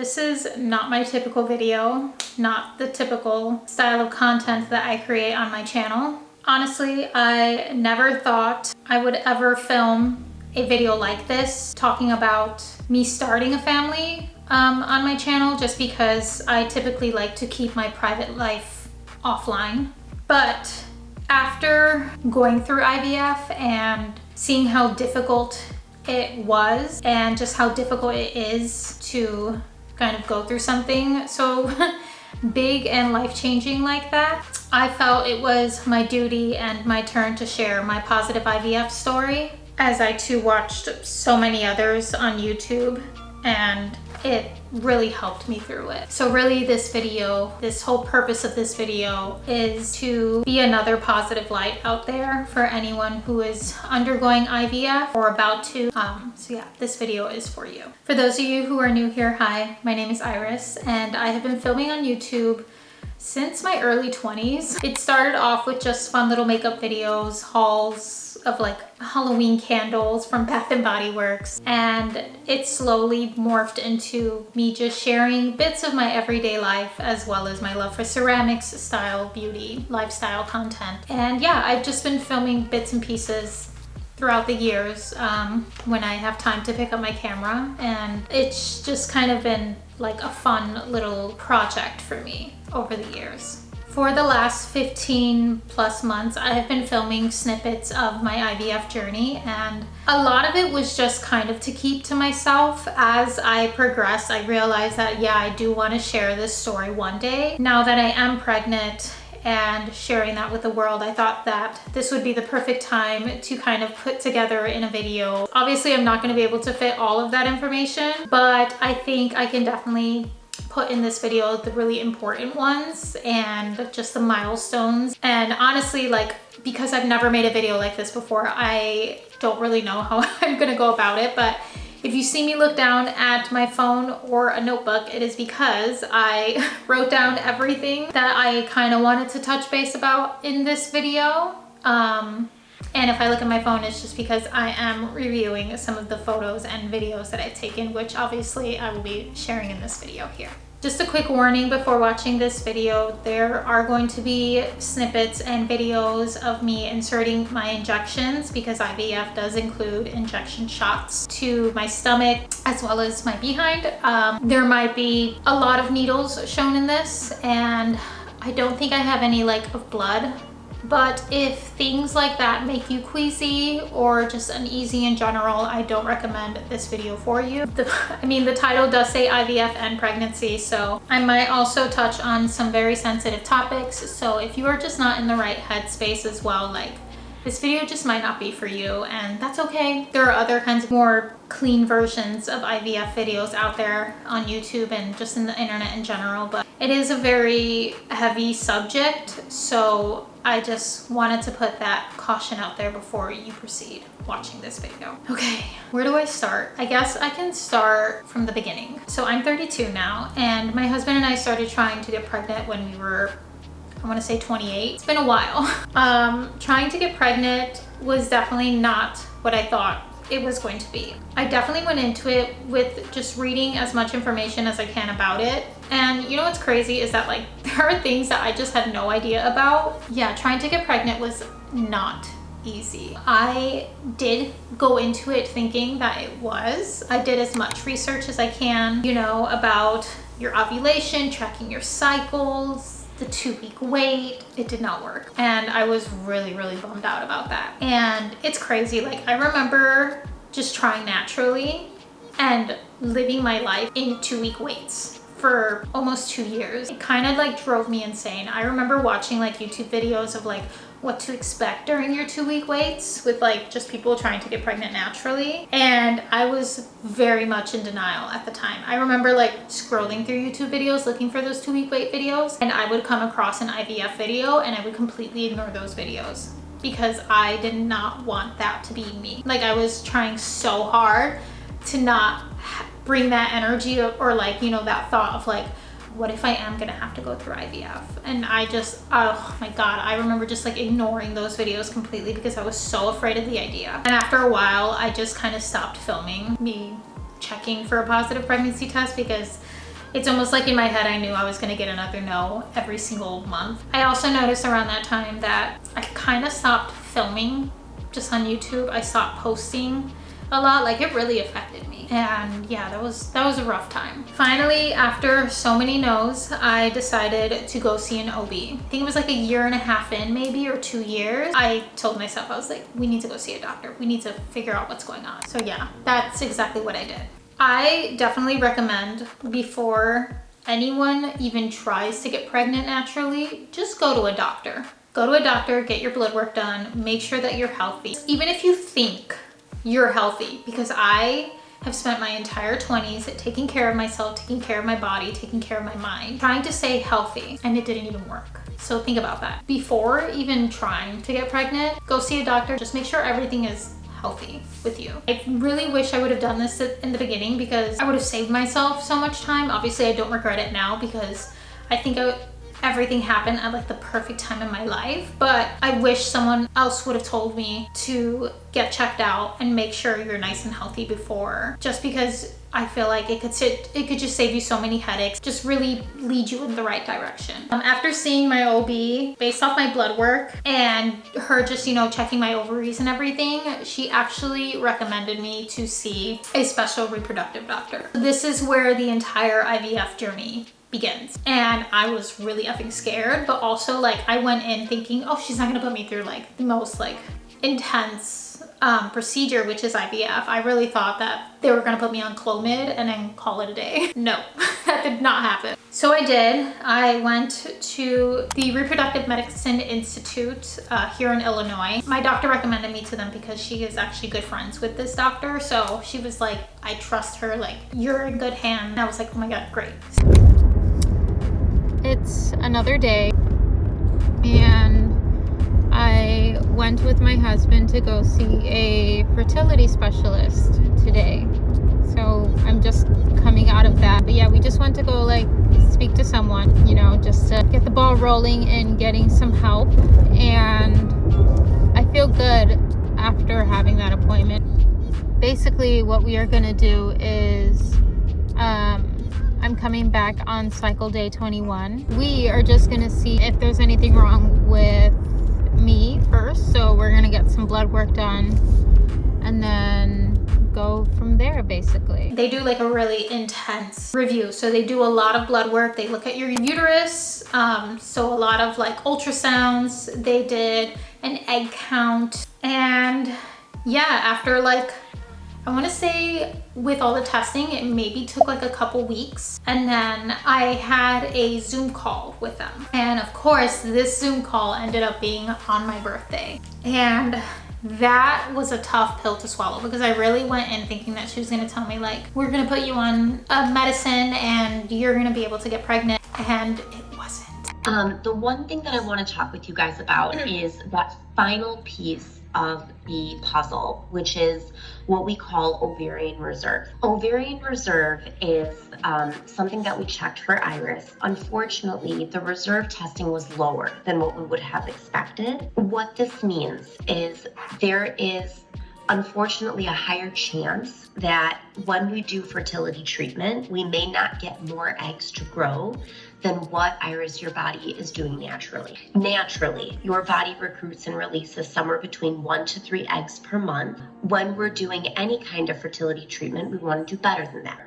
this is not my typical video, not the typical style of content that I create on my channel. Honestly, I never thought I would ever film a video like this talking about me starting a family on my channel, just because I typically like to keep my private life offline. But after going through IVF and seeing how difficult it was and just how difficult it is to kind of go through something so big and life-changing like that, I felt it was my duty and my turn to share my positive IVF story, as I too watched so many others on YouTube, and it really helped me through it. So really this video, this whole purpose of this video is to be another positive light out there for anyone who is undergoing IVF or about to. So yeah, this video is for you. For those of you who are new here, hi, my name is Iris and I have been filming on YouTube since my early 20s. It started off with just fun little makeup videos, hauls of like Halloween candles from Bath and Body Works, and it slowly morphed into me just sharing bits of my everyday life, as well as my love for ceramics, style, beauty, lifestyle content. And yeah, I've just been filming bits and pieces throughout the years when I have time to pick up my camera, and it's just kind of been like a fun little project for me over the years. For the last 15 plus months, I have been filming snippets of my IVF journey, and a lot of it was just kind of to keep to myself. As I progressed, I realized that yeah, I do want to share this story one day. Now that I am pregnant and sharing that with the world, I thought that this would be the perfect time to kind of put together in a video. Obviously, I'm not going to be able to fit all of that information, but I think I can definitely put in this video the really important ones and just the milestones. And honestly, like, because I've never made a video like this before, I don't really know how I'm gonna go about it. But if you see me look down at my phone or a notebook, it is because I wrote down everything that I kind of wanted to touch base about in this video. And if I look at my phone, it's just because I am reviewing some of the photos and videos that I've taken, which obviously I will be sharing in this video here. Just a quick warning before watching this video, there are going to be snippets and videos of me inserting my injections, because IVF does include injection shots to my stomach as well as my behind. There might be a lot of needles shown in this, and I don't think I have any like of blood. But if things like that make you queasy or just uneasy in general, I don't recommend this video for you. The title does say IVF and pregnancy, so I might also touch on some very sensitive topics. So if you are just not in the right headspace as well, like, this video just might not be for you, and that's okay. There are other kinds of more clean versions of IVF videos out there on YouTube and just in the internet in general, but it is a very heavy subject, so I just wanted to put that caution out there before you proceed watching this video. Okay, where do I start? I guess I can start from the beginning. So I'm 32 now, and my husband and I started trying to get pregnant when we were, I want to say 28. It's been a while. Trying to get pregnant was definitely not what I thought it was going to be. I definitely went into it with just reading as much information as I can about it. And you know what's crazy is that, like, there are things that I just had no idea about. Yeah, trying to get pregnant was not easy. I did go into it thinking that it was. I did as much research as I can, you know, about your ovulation, tracking your cycles, the 2-week wait. It did not work, and I was really bummed out about that. And it's crazy, like, I remember just trying naturally and living my life in 2-week waits for almost 2 years. It kind of like drove me insane. I remember watching like YouTube videos of like what to expect during your 2-week waits with like just people trying to get pregnant naturally, and I was very much in denial at the time. I remember like scrolling through YouTube videos looking for those 2-week wait videos, and I would come across an IVF video and I would completely ignore those videos because I did not want that to be me. Like, I was trying so hard to not bring that energy or like, you know, that thought of like, what if I am gonna have to go through IVF? And I just, oh my God, I remember just like ignoring those videos completely because I was so afraid of the idea. And after a while, I just kind of stopped filming me checking for a positive pregnancy test because It's almost like in my head I knew I was gonna get another no every single month. I also noticed around that time that I kind of stopped filming just on YouTube. I stopped posting a lot. Like, it really affected me. And yeah, that was a rough time. Finally, after so many no's, I decided to go see an OB. I think it was like a year and a half in, maybe, or 2 years. I told myself, I was like, we need to go see a doctor. We need to figure out what's going on. So yeah, that's exactly what I did. I definitely recommend, before anyone even tries to get pregnant naturally, just go to a doctor. Go to a doctor, get your blood work done, make sure that you're healthy. Even if you think you're healthy, because I have spent my entire 20s taking care of myself, taking care of my body, taking care of my mind, trying to stay healthy, and it didn't even work. So think about that. Before even trying to get pregnant, go see a doctor. Just make sure everything is healthy with you. I really wish I would have done this in the beginning, because I would have saved myself so much time. Obviously, I don't regret it now, because I think everything happened at like the perfect time in my life, but I wish someone else would have told me to get checked out and make sure you're nice and healthy before, just because I feel like it could just save you so many headaches, just really lead you in the right direction. After seeing my OB, based off my blood work and her just, you know, checking my ovaries and everything, she actually recommended me to see a special reproductive doctor. This is where the entire IVF journey begins. And I was really effing scared, but also like I went in thinking, oh, she's not gonna put me through like the most like intense procedure, which is IVF. I really thought that they were gonna put me on Clomid and then call it a day. No, that did not happen. So I did. I went to the Reproductive Medicine Institute here in Illinois. My doctor recommended me to them because she is actually good friends with this doctor. So she was like, I trust her, like, you're in good hands. And I was like, oh my God, great. It's another day, and I went with my husband to go see a fertility specialist today. So I'm just coming out of that. But yeah, we just went to go like speak to someone, you know, just to get the ball rolling and getting some help. And I feel good after having that appointment. Basically, what we are gonna do is I'm coming back on cycle day 21. We are just gonna see if there's anything wrong with me first. So we're gonna get some blood work done and then go from there, basically. They do like a really intense review. So they do a lot of blood work. They look at your uterus. So a lot of like ultrasounds. They did an egg count. And yeah, after like, I want to say with all the testing, it maybe took like a couple weeks. And then I had a Zoom call with them. And of course, this Zoom call ended up being on my birthday. And that was a tough pill to swallow, because I really went in thinking that she was going to tell me like, we're going to put you on a medicine and you're going to be able to get pregnant. And it wasn't. The one thing that I want to talk with you guys about is that final piece of the puzzle, which is what we call ovarian reserve. Ovarian reserve is something that we checked for Iris. Unfortunately, the reserve testing was lower than what we would have expected. What this means is there is unfortunately a higher chance that when we do fertility treatment, we may not get more eggs to grow than what, Iris, your body is doing naturally. Naturally, your body recruits and releases somewhere between 1 to 3 eggs per month. When we're doing any kind of fertility treatment, we want to do better than that.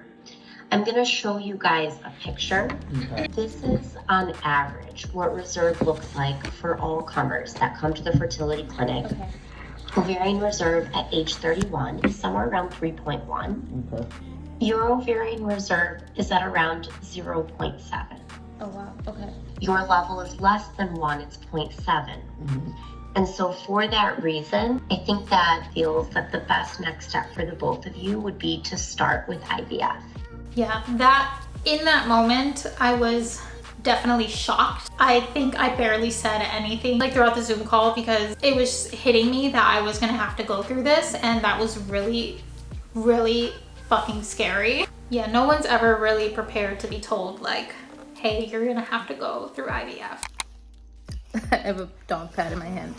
I'm gonna show you guys a picture. Okay. This is on average what reserve looks like for all comers that come to the fertility clinic. Okay. Ovarian reserve at age 31 is somewhere around 3.1. Okay. Your ovarian reserve is at around 0.7. Oh wow, okay. Your level is less than 1, it's 0.7. Mm-hmm. And so for that reason, I think that feels that the best next step for the both of you would be to start with IVF. Yeah, in that moment, I was definitely shocked. I think I barely said anything like throughout the Zoom call, because it was hitting me that I was gonna have to go through this, and that was really, really fucking scary. Yeah, no one's ever really prepared to be told like, hey, you're gonna have to go through IVF. I have a dog pad in my hand.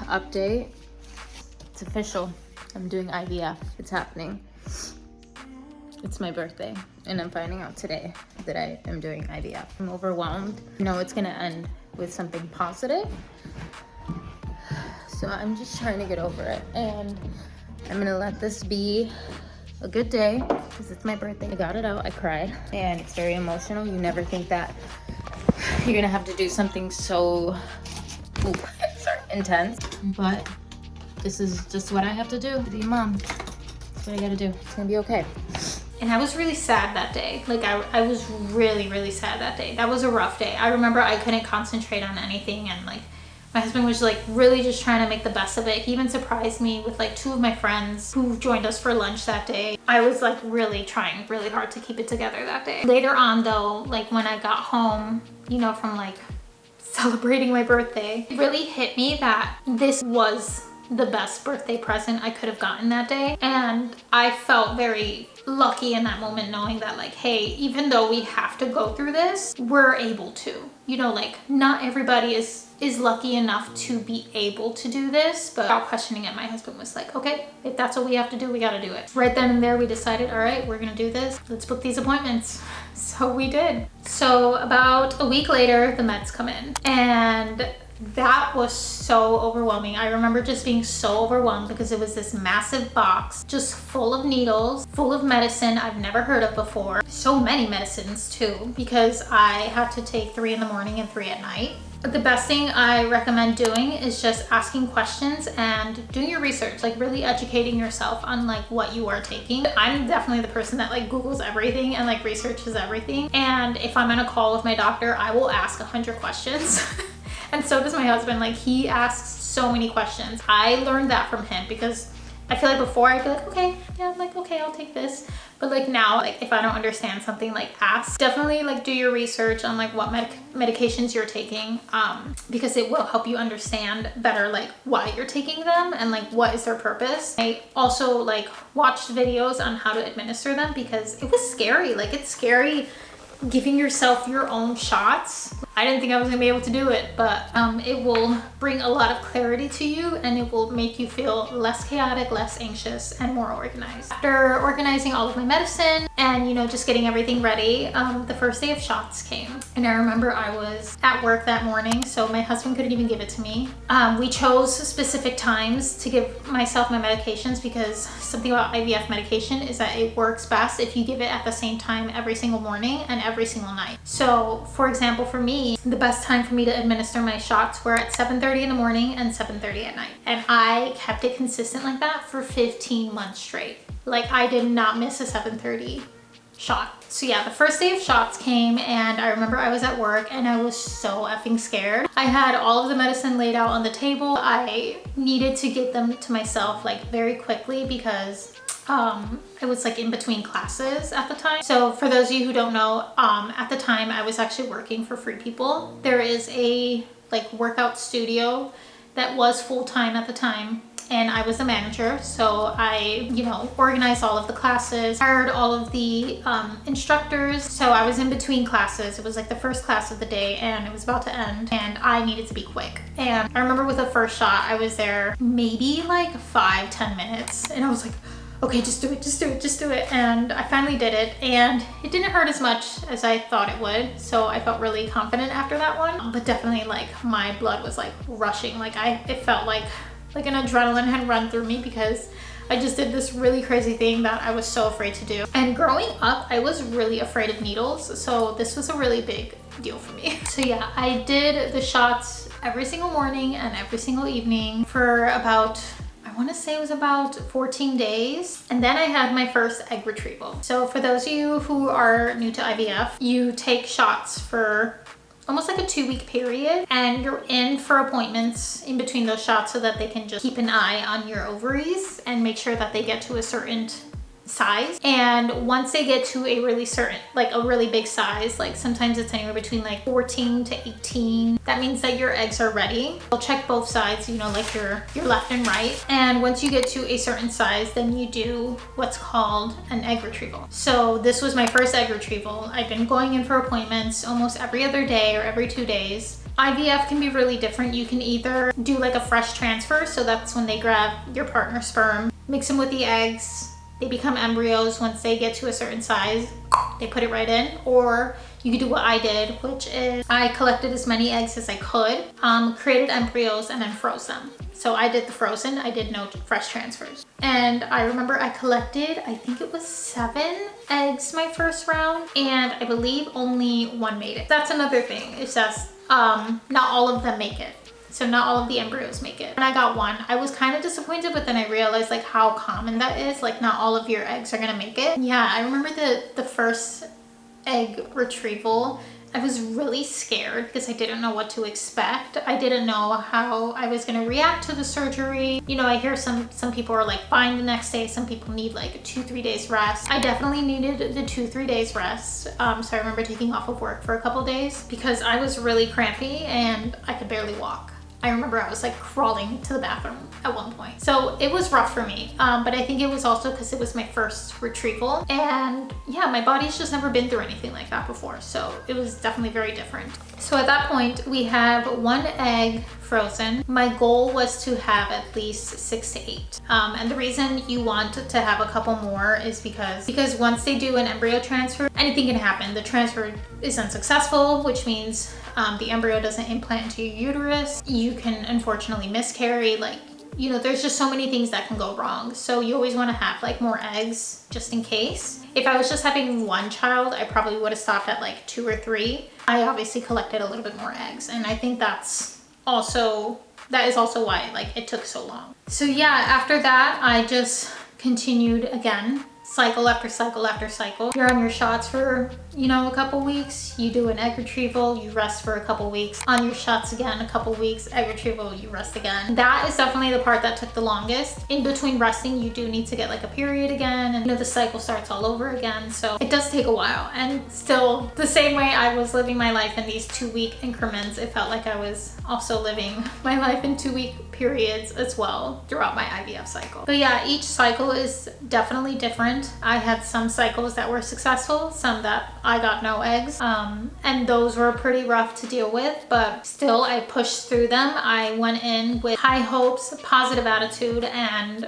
Update. It's official. I'm doing IVF. It's happening. It's my birthday, and I'm finding out today that I am doing IVF. I'm overwhelmed. I know it's gonna end with something positive, so I'm just trying to get over it, and I'm gonna let this be a good day because it's my birthday. I got it out, I cried, and it's very emotional. You never think that you're gonna have to do something so intense, but this is just what I have to do to be a mom. That's what I gotta do. It's gonna be okay. And I was really sad that day. Like I was really, really sad that day. That was a rough day. I remember I couldn't concentrate on anything, and like my husband was like really just trying to make the best of it. He even surprised me with like 2 of my friends who joined us for lunch that day. I was like really trying really hard to keep it together that day. Later on though, like when I got home, you know, from like celebrating my birthday, it really hit me that this was the best birthday present I could have gotten that day. And I felt very lucky in that moment, knowing that like, hey, even though we have to go through this, we're able to, you know, like not everybody is lucky enough to be able to do this. But without questioning it, my husband was like, okay, if that's what we have to do, we got to do it. Right then and there, we decided, all right, we're gonna do this. Let's book these appointments. So we did. So about a week later, the meds come in, and that was so overwhelming. I remember just being so overwhelmed because it was this massive box just full of needles, full of medicine I've never heard of before. So many medicines too, because I had to take 3 in the morning and 3 at night. The best thing I recommend doing is just asking questions and doing your research, like really educating yourself on like what you are taking. I'm definitely the person that like Googles everything and like researches everything. And if I'm on a call with my doctor, I will ask 100 questions. And so does my husband. Like he asks so many questions. I learned that from him because I feel like before I'd be like, okay, yeah, I'm like, okay, I'll take this. But like now, like if I don't understand something, like ask. Definitely like do your research on like what medications you're taking, because it will help you understand better like why you're taking them and like what is their purpose. I also like watched videos on how to administer them because it was scary. Like it's scary giving yourself your own shots. I didn't think I was gonna be able to do it, but it will bring a lot of clarity to you, and it will make you feel less chaotic, less anxious, and more organized. After organizing all of my medicine and, you know, just getting everything ready, the first day of shots came. And I remember I was at work that morning, so my husband couldn't even give it to me. We chose specific times to give myself my medications because something about IVF medication is that it works best if you give it at the same time every single morning and every single night. So for example, for me, the best time for me to administer my shots were at 7:30 in the morning and 7:30 at night. And I kept it consistent like that for 15 months straight. Like I did not miss a 7:30 shot. So yeah, the first day of shots came, and I remember I was at work and I was so effing scared. I had all of the medicine laid out on the table. I needed to get them to myself like very quickly because it was like in between classes at the time. So for those of you who don't know, at the time I was actually working for Free People. There is a like workout studio that was full-time at the time, and I was the manager. So I, you know, organized all of the classes, hired all of the instructors. So I was in between classes. It was like the first class of the day and it was about to end, and I needed to be quick. And I remember with the first shot, I was there maybe like 5-10 minutes, and I was like, okay, just do it, just do it, just do it. And I finally did it, and it didn't hurt as much as I thought it would. So I felt really confident after that one, but definitely like my blood was like rushing. Like it felt like an adrenaline had run through me because I just did this really crazy thing that I was so afraid to do. And growing up, I was really afraid of needles. So this was a really big deal for me. So yeah, I did the shots every single morning and every single evening for about, I want to say it was about 14 days. And then I had my first egg retrieval. So for those of you who are new to IVF, you take shots for almost like a 2-week period, and you're in for appointments in between those shots so that they can just keep an eye on your ovaries and make sure that they get to a certain size. And once they get to a really certain, like a really big size, like sometimes it's anywhere between like 14 to 18, that means that your eggs are ready. They'll check both sides, you know, like your left and right. And once you get to a certain size, then you do what's called an egg retrieval. So this was my first egg retrieval. I've been going in for appointments almost every other day or every 2 days. IVF can be really different. You can either do like a fresh transfer, so that's when they grab your partner's sperm, mix them with the eggs, they become embryos once they get to a certain size. They put it right in. Or you could do what I did, which is I collected as many eggs as I could, created embryos, and then froze them. So I did the frozen, I did no fresh transfers. And I remember I collected, I think it was 7 eggs my first round, and I believe only 1 made it. That's another thing, it's just not all of them make it. So not all of the embryos make it. When I got 1, I was kind of disappointed, but then I realized like how common that is. Like not all of your eggs are gonna make it. Yeah, I remember the first egg retrieval. I was really scared because I didn't know what to expect. I didn't know how I was gonna react to the surgery. You know, I hear some people are like fine the next day. Some people need like a 2-3 days rest. I definitely needed the 2-3 days rest. So I remember taking off of work for a couple days because I was really crampy and I could barely walk. I remember I was like crawling to the bathroom at one point. So it was rough for me, but I think it was also because it was my first retrieval. And yeah, my body's just never been through anything like that before. So it was definitely very different. So at that point, we have 1 egg frozen. My goal was to have at least 6 to 8. And the reason you want to have a couple more is because once they do an embryo transfer, anything can happen. The transfer is unsuccessful, which means the embryo doesn't implant into your uterus. You can unfortunately miscarry. Like, you know, there's just so many things that can go wrong. So you always want to have like more eggs just in case. If I was just having 1 child, I probably would have stopped at like 2 or 3. I obviously collected a little bit more eggs, and I think that is also why like it took so long. So yeah, after that, I just continued again, cycle after cycle after cycle. You're on your shots for, you know, a couple weeks, you do an egg retrieval, you rest for a couple weeks, on your shots again, a couple weeks, egg retrieval, you rest again. That is definitely the part that took the longest. In between resting, you do need to get like a period again, and you know, the cycle starts all over again. So it does take a while, and still the same way I was living my life in these 2-week increments, it felt like I was also living my life in 2-week periods as well throughout my IVF cycle. But yeah, each cycle is definitely different. I had some cycles that were successful, some that I got no eggs, and those were pretty rough to deal with, but still I pushed through them. I went in with high hopes, positive attitude, and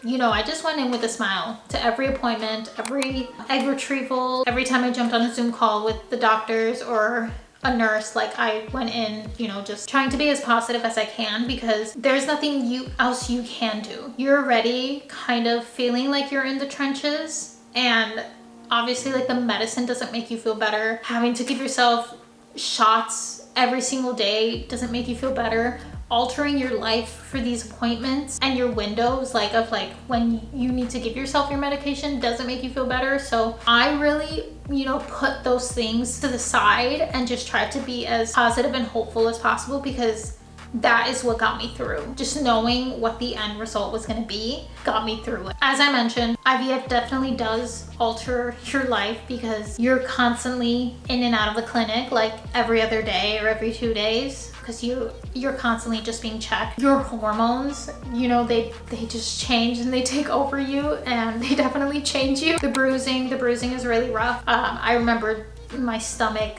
you know, I just went in with a smile to every appointment, every egg retrieval, every time I jumped on a Zoom call with the doctors or a nurse. Like I went in, you know, just trying to be as positive as I can, because there's nothing else you can do. You're already kind of feeling like you're in the trenches, and obviously like the medicine doesn't make you feel better. Having to give yourself shots every single day doesn't make you feel better. Altering your life for these appointments and your windows like of like when you need to give yourself your medication doesn't make you feel better. So I really, you know, put those things to the side and just tried to be as positive and hopeful as possible, because that is what got me through. Just knowing what the end result was going to be got me through it. As I mentioned, IVF definitely does alter your life, because you're constantly in and out of the clinic like every other day or every 2 days, because you're constantly just being checked. Your hormones, you know, they just change and they take over you, and they definitely change you. The bruising is really rough. I remember my stomach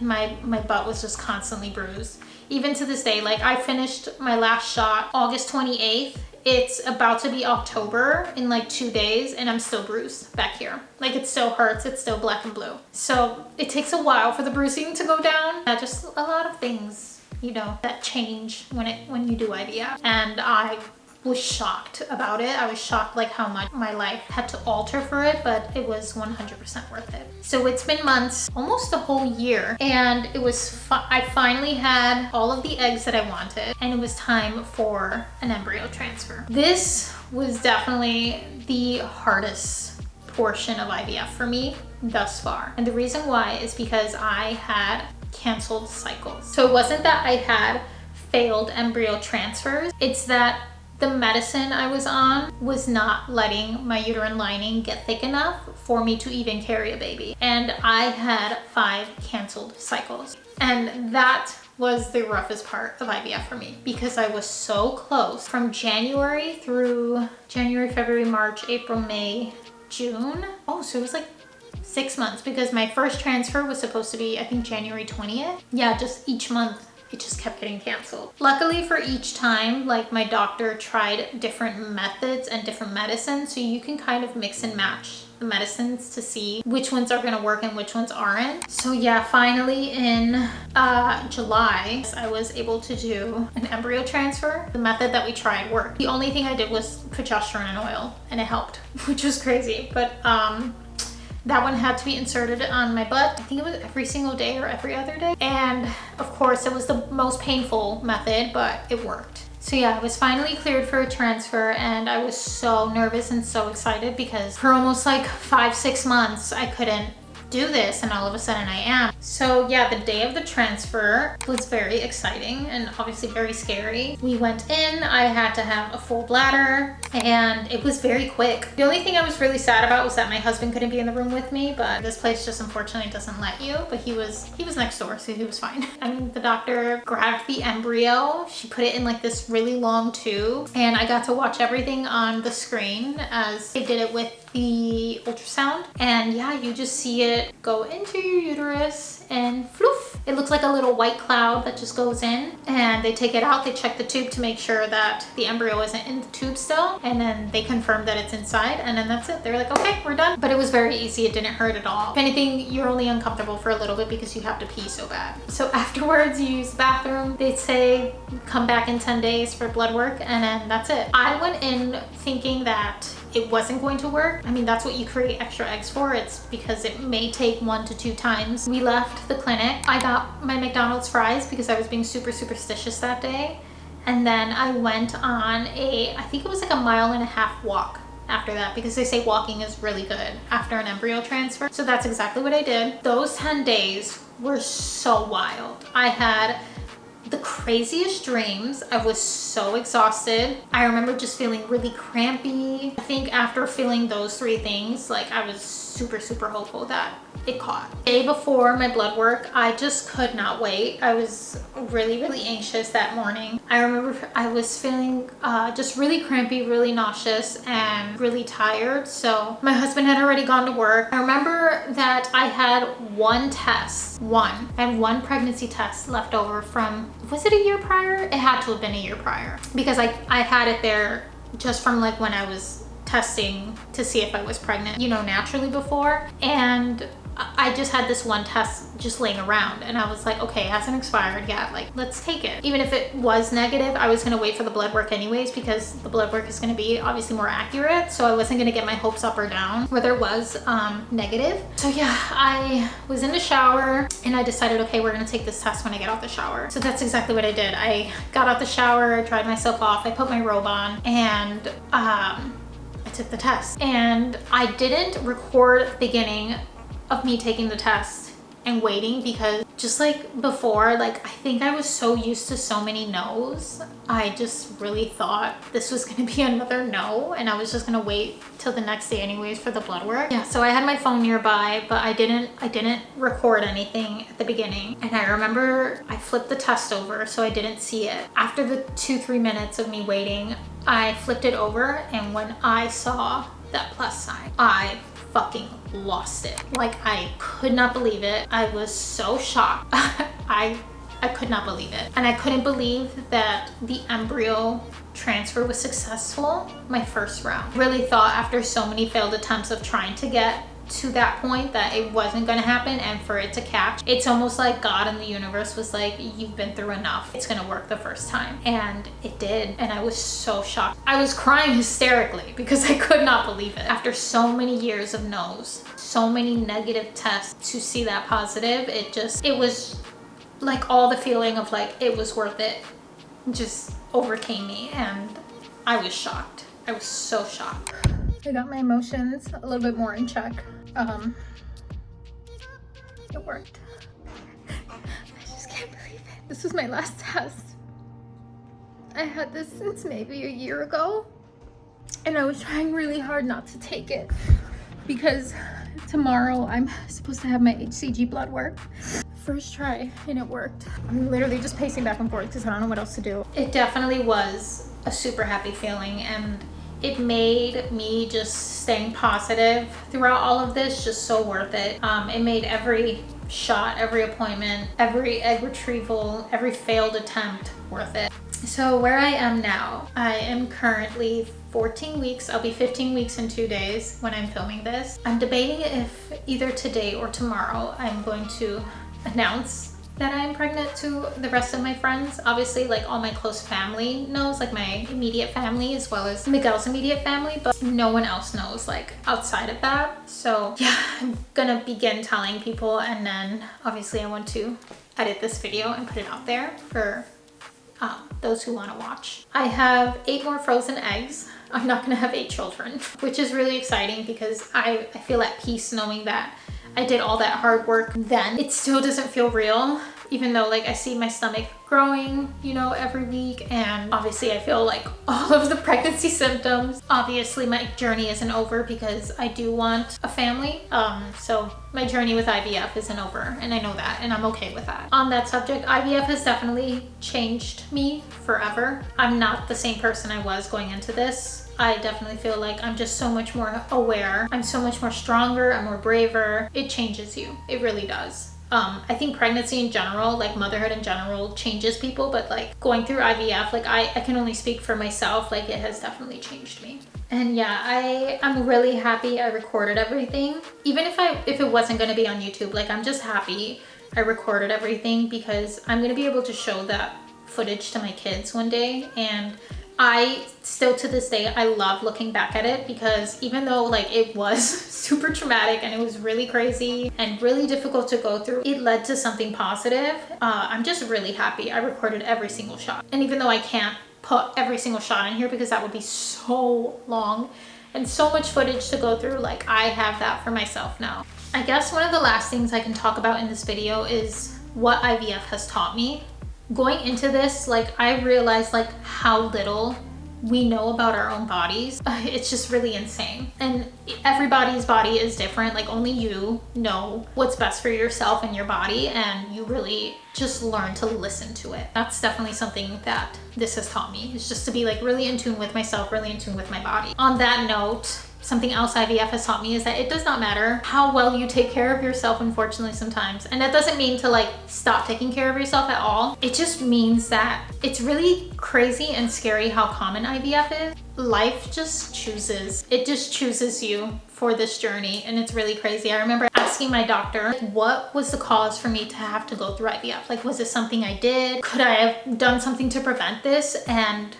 and my butt was just constantly bruised. Even to this day, like I finished my last shot August 28th. It's about to be October in like 2 days, and I'm still bruised back here. Like it still hurts, it's still black and blue. So it takes a while for the bruising to go down. Just a lot of things, you know, that change when you do IVF. And I was shocked about it. I was shocked like how much my life had to alter for it, but it was 100% worth it. So it's been months, almost a whole year, and it was I finally had all of the eggs that I wanted, and it was time for an embryo transfer. This was definitely the hardest portion of IVF for me thus far. And the reason why is because I had canceled cycles. So it wasn't that I had failed embryo transfers, it's that the medicine I was on was not letting my uterine lining get thick enough for me to even carry a baby. And I had 5 canceled cycles. And that was the roughest part of IVF for me, because I was so close from January through January, February, March, April, May, June. Oh, so it was like 6 months, because my first transfer was supposed to be, I think, January 20th. Yeah, just each month it just kept getting canceled. Luckily for each time, like my doctor tried different methods and different medicines, so you can kind of mix and match the medicines to see which ones are going to work and which ones aren't. So yeah, finally in July, I was able to do an embryo transfer. The method that we tried worked. The only thing I did was progesterone and oil, and it helped, which was crazy. But that one had to be inserted on my butt. I think it was every single day or every other day. And of course, it was the most painful method, but it worked. So yeah, I was finally cleared for a transfer, and I was so nervous and so excited because for almost like 5-6 months, I couldn't do this, and all of a sudden I am. So yeah, the day of the transfer was very exciting and obviously very scary. We went in, I had to have a full bladder, and it was very quick. The only thing I was really sad about was that my husband couldn't be in the room with me, but this place just unfortunately doesn't let you, but he was next door, so he was fine. And the doctor grabbed the embryo, she put it in like this really long tube, and I got to watch everything on the screen as they did it with the ultrasound. And yeah, you just see it go into your uterus and floof. It looks like a little white cloud that just goes in, and they take it out, they check the tube to make sure that the embryo isn't in the tube still, and then they confirm that it's inside, and then that's it. They're like, okay, we're done. But it was very easy, it didn't hurt at all. If anything, you're only uncomfortable for a little bit because you have to pee so bad. So afterwards, you use the bathroom. They say come back in 10 days for blood work, and then that's it. I went in thinking that it wasn't going to work. I mean, that's what you create extra eggs for. It's because it may take 1 to 2 times. We left the clinic. I got my McDonald's fries because I was being super superstitious that day. And then I went on I think it was like a 1.5 mile walk after that, because they say walking is really good after an embryo transfer. So that's exactly what I did. Those 10 days were so wild. I had the craziest dreams. I was so exhausted. I remember just feeling really crampy. I think after feeling those 3 things, like I was super hopeful that it caught. The day before my blood work, I just could not wait. I was really anxious that morning. I remember I was feeling just really crampy, really nauseous, and really tired. So my husband had already gone to work. I remember that I had one test, and one pregnancy test left over from, was it a year prior? It had to have been a year prior, because I had it there just from like when I was testing to see if I was pregnant, you know, naturally before. And I just had this one test just laying around, and I was like, okay, it hasn't expired yet, like let's take it. Even if it was negative, I was gonna wait for the blood work anyways, because the blood work is gonna be obviously more accurate, so I wasn't gonna get my hopes up or down whether it was negative. So yeah, I was in the shower and I decided, okay, we're gonna take this test when I get out the shower. So that's exactly what I did. I got out the shower, I dried myself off, I put my robe on, and I took the test. And I didn't record the beginning of me taking the test and waiting, because just like before, like I think I was so used to so many no's, I just really thought this was gonna be another no, and I was just gonna wait till the next day anyways for the blood work. Yeah, so I had my phone nearby, but I didn't record anything at the beginning. And I remember I flipped the test over so I didn't see it. After the 2-3 minutes of me waiting, I flipped it over, and when I saw that plus sign, I fucking lost it. Like I could not believe it. I was so shocked. I could not believe it. And I couldn't believe that the embryo transfer was successful my first round. Really thought after so many failed attempts of trying to get to that point that it wasn't going to happen, and for it to catch, it's almost like God and the universe was like, you've been through enough, it's going to work the first time. And it did, and I was so shocked. I was crying hysterically because I could not believe it. After so many years of no's, so many negative tests, to see that positive, it was like all the feeling of like it was worth it just overcame me, and I was shocked. I was so shocked. I got my emotions a little bit more in check. It worked. I just can't believe it. This was my last test. I had this since maybe a year ago, and I was trying really hard not to take it because tomorrow I'm supposed to have my HCG blood work. First try, and it worked. I'm literally just pacing back and forth because I don't know what else to do. It definitely was a super happy feeling, and it made me just staying positive throughout all of this just so worth it. It made every shot, every appointment, every egg retrieval, every failed attempt worth it. So where I am now, I am currently 14 weeks. I'll be 15 weeks in 2 days when I'm filming this. I'm debating if either today or tomorrow I'm going to announce that I'm pregnant to the rest of my friends. Obviously, like all my close family knows, like my immediate family as well as Miguel's immediate family, but no one else knows like outside of that. So yeah, I'm gonna begin telling people, and then obviously I want to edit this video and put it out there for those who want to watch. I have 8 more frozen eggs. I'm not gonna have 8 children, which is really exciting because I feel at peace knowing that I did all that hard work then. It still doesn't feel real, even though like I see my stomach growing, you know, every week. And obviously I feel like all of the pregnancy symptoms. Obviously my journey isn't over because I do want a family. So my journey with IVF isn't over, and I know that, and I'm okay with that. On that subject, IVF has definitely changed me forever. I'm not the same person I was going into this. I definitely feel like I'm just so much more aware. I'm so much more stronger. I'm more braver. It changes you. It really does. I think pregnancy in general, like motherhood in general, changes people, but like going through IVF, like I can only speak for myself. Like it has definitely changed me. And yeah, I'm really happy I recorded everything. Even if it wasn't gonna be on YouTube, like I'm just happy I recorded everything because I'm gonna be able to show that footage to my kids one day. And I still to this day, I love looking back at it because even though like it was super traumatic and it was really crazy and really difficult to go through, it led to something positive. I'm just really happy I recorded every single shot. And even though I can't put every single shot in here because that would be so long and so much footage to go through, like I have that for myself now. I guess one of the last things I can talk about in this video is what IVF has taught me. Going into this, like I realized like how little we know about our own bodies. It's just really insane. And everybody's body is different. Like only you know what's best for yourself and your body, and you really just learn to listen to it. That's definitely something that this has taught me, is just to be like really in tune with myself, really in tune with my body. On that note, something else IVF has taught me is that it does not matter how well you take care of yourself, unfortunately, sometimes. And that doesn't mean to like stop taking care of yourself at all. It just means that it's really crazy and scary how common IVF is. Life just chooses. It just chooses you for this journey, and it's really crazy. I remember asking my doctor, what was the cause for me to have to go through IVF? Like, was it something I did? Could I have done something to prevent this? And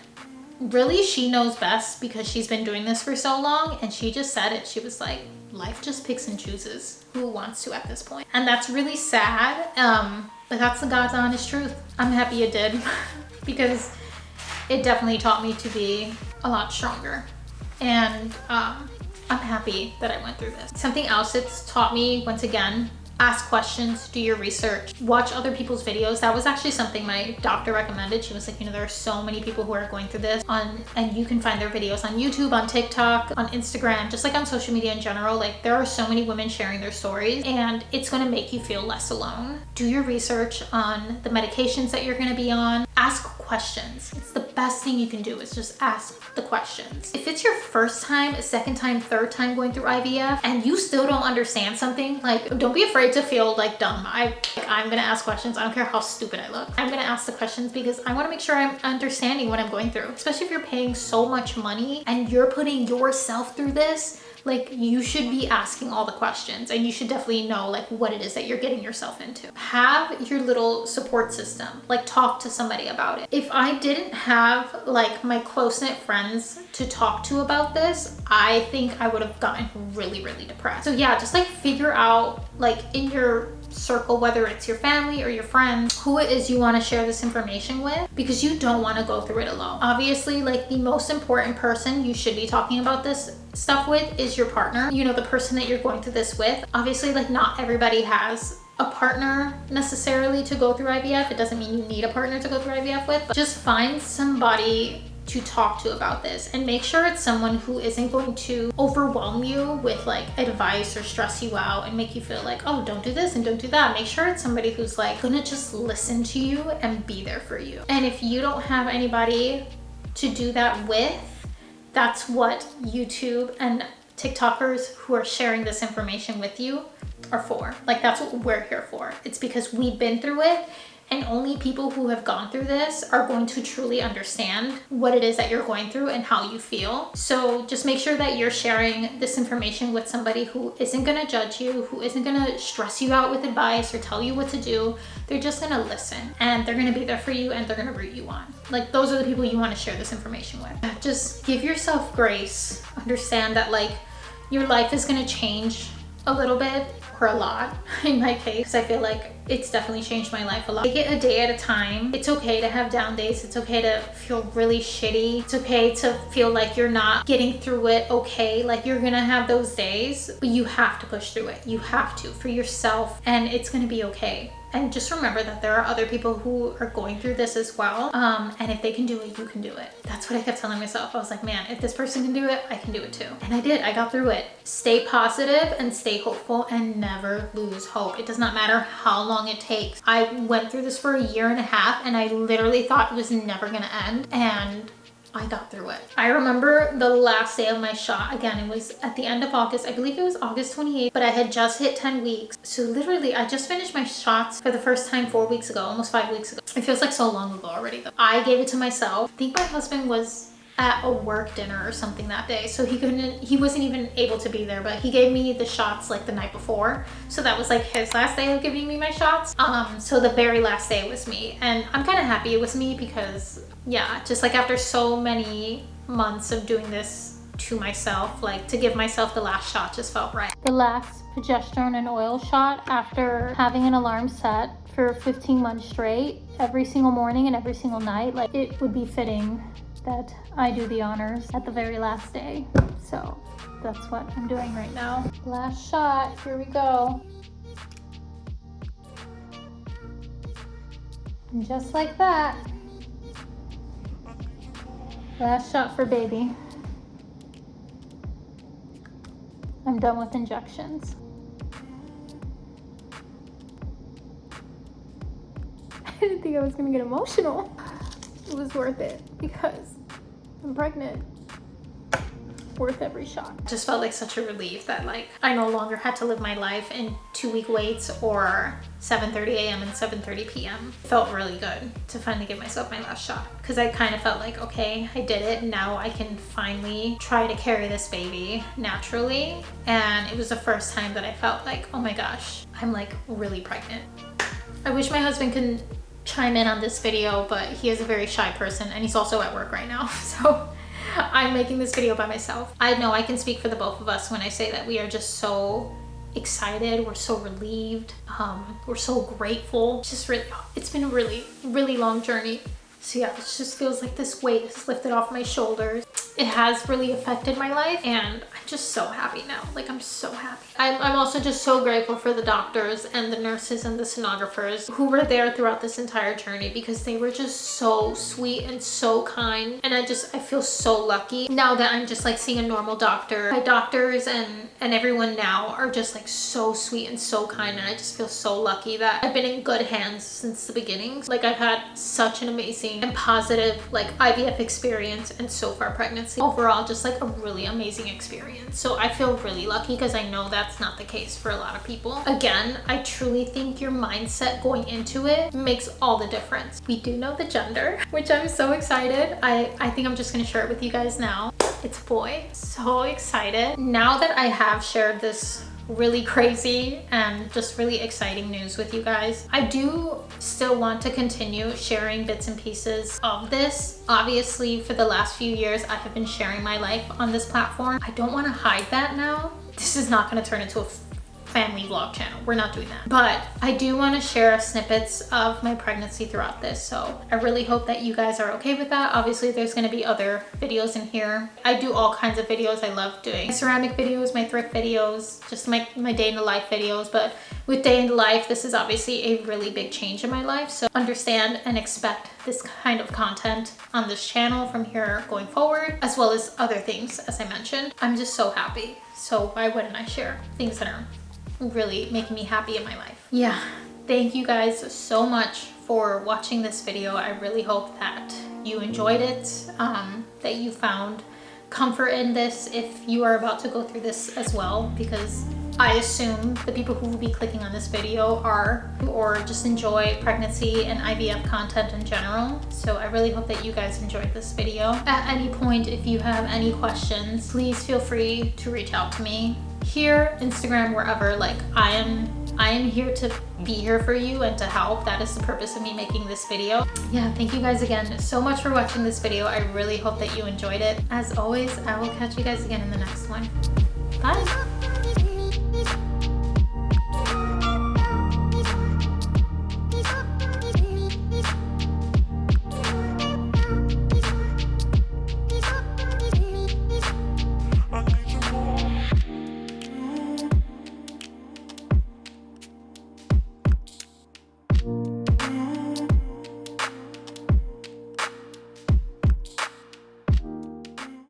really, she knows best because she's been doing this for so long, and she just said it. She was like, life just picks and chooses who wants to at this point. And that's really sad, but that's the God's honest truth. I'm happy it did because it definitely taught me to be a lot stronger. And I'm happy that I went through this. Something else it's taught me, once again, ask questions, do your research, watch other people's videos. That was actually something my doctor recommended. She was like, you know, there are so many people who are going through this and you can find their videos on YouTube, on TikTok, on Instagram, just like on social media in general. Like there are so many women sharing their stories, and it's gonna make you feel less alone. Do your research on the medications that you're gonna be on. Ask questions. It's the best thing you can do, is just ask the questions. If it's your first time, second time, third time going through IVF and you still don't understand something, like don't be afraid to feel like dumb. I'm gonna ask questions. I don't care how stupid I look. I'm gonna ask the questions because I wanna make sure I'm understanding what I'm going through, especially if you're paying so much money and you're putting yourself through this. Like you should be asking all the questions, and you should definitely know like what it is that you're getting yourself into. Have your little support system, like talk to somebody about it. If I didn't have like my close-knit friends to talk to about this, I think I would have gotten really, really depressed. So yeah, just like figure out like in your circle, whether it's your family or your friends, who it is you want to share this information with, because you don't want to go through it alone. Obviously, like the most important person you should be talking about this stuff with is your partner, you know, the person that you're going through this with. Obviously, like not everybody has a partner necessarily to go through IVF. It doesn't mean you need a partner to go through IVF with, but just find somebody to talk to about this, and make sure it's someone who isn't going to overwhelm you with like advice or stress you out and make you feel like, oh, don't do this and don't do that. Make sure it's somebody who's like gonna just listen to you and be there for you. And if you don't have anybody to do that with, that's what YouTube and TikTokers who are sharing this information with you are for. Like, that's what we're here for. It's because we've been through it, and only people who have gone through this are going to truly understand what it is that you're going through and how you feel. So just make sure that you're sharing this information with somebody who isn't gonna judge you, who isn't gonna stress you out with advice or tell you what to do. They're just gonna listen, and they're gonna be there for you, and they're gonna root you on. Like, those are the people you wanna share this information with. Just give yourself grace. Understand that, like, your life is gonna change a little bit, or a lot in my case, because I feel like it's definitely changed my life a lot. Take it a day at a time. It's okay to have down days. It's okay to feel really shitty. It's okay to feel like you're not getting through it okay. Like, you're gonna have those days, but you have to push through it. You have to, for yourself, and it's gonna be okay. And just remember that there are other people who are going through this as well. And if they can do it, you can do it. That's what I kept telling myself. I was like, man, if this person can do it, I can do it too. And I did. I got through it. Stay positive and stay hopeful, and never lose hope. It does not matter how long it takes. I went through this for 1.5 years, and I literally thought it was never gonna end. And I got through it. I remember the last day of my shot. Again, it was at the end of August. I believe it was August 28th, but I had just hit 10 weeks. So literally, I just finished my shots for the first time 4 weeks ago, almost 5 weeks ago. It feels like so long ago already though. I gave it to myself. I think my husband was at a work dinner or something that day, so he wasn't even able to be there, but he gave me the shots like the night before, so that was like his last day of giving me my shots. So the very last day was me, and I'm kind of happy it was me, because yeah, just like after so many months of doing this to myself, like, to give myself the last shot just felt right. The last progesterone and oil shot after having an alarm set for 15 months straight, every single morning and every single night, like, it would be fitting that I do the honors at the very last day. So that's what I'm doing right now. Last shot, here we go. And just like that, last shot for baby. I'm done with injections. I didn't think I was gonna get emotional. It was worth it because I'm pregnant. Worth every shot. Just felt like such a relief that, like, I no longer had to live my life in 2-week waits or 7:30 a.m. and 7:30 p.m. It felt really good to finally give myself my last shot, because I kind of felt like, okay, I did it. Now I can finally try to carry this baby naturally. And it was the first time that I felt like, oh my gosh, I'm like really pregnant. I wish my husband could chime in on this video, but he is a very shy person, and he's also at work right now, so I'm making this video by myself. I know I can speak for the both of us when I say that we are just so excited, we're so relieved, we're so grateful. Just really, it's been a really long journey. So yeah, it just feels like this weight is lifted off my shoulders. It has really affected my life, and I'm just so happy now. Like, I'm so happy. I'm also just so grateful for the doctors and the nurses and the sonographers who were there throughout this entire journey, because they were just so sweet and so kind. And I feel so lucky now that I'm just like seeing a normal doctor. My doctors and everyone now are just like so sweet and so kind, and I just feel so lucky that I've been in good hands since the beginning. Like, I've had such an amazing and positive like IVF experience, and so far pregnancy overall just like a really amazing experience. So I feel really lucky, because I know that's not the case for a lot of people. Again, I truly think your mindset going into it makes all the difference. We do know the gender, which I'm so excited. I think I'm just gonna share it with you guys now. It's a boy. So excited. Now that I have shared this really crazy and just really exciting news with you guys, I do still want to continue sharing bits and pieces of this. Obviously, for the last few years, I have been sharing my life on this platform. I don't want to hide that now. This is not going to turn into a family vlog channel. We're not doing that. But I do want to share snippets of my pregnancy throughout this. So I really hope that you guys are okay with that. Obviously, there's going to be other videos in here. I do all kinds of videos. I love doing my ceramic videos, my thrift videos, just my day in the life videos. But with day in the life, this is obviously a really big change in my life. So understand and expect this kind of content on this channel from here going forward, as well as other things, as I mentioned. I'm just so happy. So why wouldn't I share things that are really making me happy in my life? Yeah, thank you guys so much for watching this video. I really hope that you enjoyed it, that you found comfort in this if you are about to go through this as well, because I assume the people who will be clicking on this video are, or just enjoy pregnancy and IVF content in general. So I really hope that you guys enjoyed this video. At any point, if you have any questions, please feel free to reach out to me here, Instagram, wherever. Like, I am here to be here for you and to help. That is the purpose of me making this video. Yeah, thank you guys again so much for watching this video. I really hope that you enjoyed it. As always, I will catch you guys again in the next one. Bye.